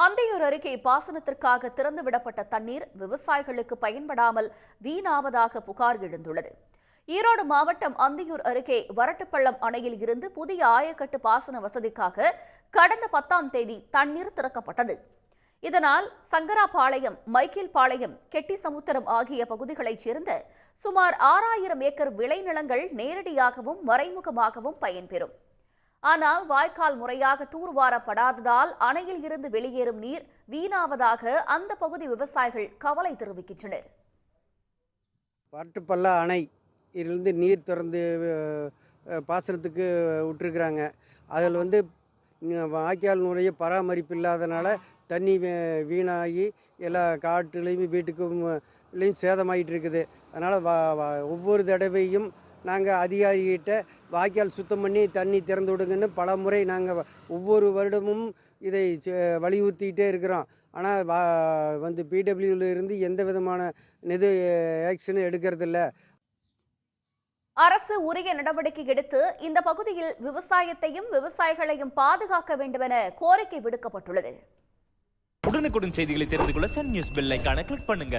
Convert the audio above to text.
அந்தியூர் அருகே பாசனத்திற்காக திறந்துவிடப்பட்ட தண்ணீர் விவசாயிகளுக்கு பயன்படாமல் வீணாவதாக புகார் எழுந்துள்ளது. ஈரோடு மாவட்டம் அந்தியூர் அருகே வரட்டுப்பள்ளம் அணையில் இருந்து புதிய ஆயக்கட்டு பாசன வசதிக்காக கடந்த 10ஆம் தேதி தண்ணீர் திறக்கப்பட்டது. இதனால் சங்கராபாளையம், மைக்கேல்பாளையம், கெட்டிசமுத்திரம் ஆகிய பகுதிகளைச் சேர்ந்த சுமார் 6000 ஏக்கர் விளைநிலங்கள் நேரடியாகவும் மறைமுகமாகவும் பயன்பெறும். ஆனால் வாய்க்கால் முறையாக தூர்வாரப்படாததால் அணையில் இருந்து வெளியேறும் நீர் வீணாவதாக அந்த பகுதி விவசாயிகள் கவலை தெரிவிக்கின்றனர். வரட்டுப்பள்ளம் அணை இதிலிருந்து நீர் திறந்து பாசனத்துக்கு விட்டுருக்குறாங்க. அதில் வாய்க்கால் முறைய பராமரிப்பு இல்லாதனால தண்ணி வீணாகி எல்லா காட்டுலையும் வீட்டுக்கும் சேதமாகிட்டு இருக்குது. அதனால் ஒவ்வொரு தடவையும் நாங்கள் அதிகாரிகிட்ட வாய்க்கால் சுத்தம் பண்ணி தண்ணி திறந்து விடுங்கன்னு பல முறை நாங்கள் ஒவ்வொரு வருடமும் இதை வலியுறுத்திக்கிட்டே இருக்கிறோம். ஆனால் பிடபிள்யூவில் இருந்து எந்த விதமான ஆக்ஷனும் எடுக்கிறதில்ல. அரசு உரிய நடவடிக்கை எடுத்து இந்த பகுதியில் விவசாயத்தையும் விவசாயிகளையும் பாதுகாக்க வேண்டுமென கோரிக்கை விடுக்கப்பட்டுள்ளது. உடனுக்குடன் செய்திகளை தெரிந்து கொள்ள சன் நியூஸ் பெல் ஐகானை கிளிக் பண்ணுங்க.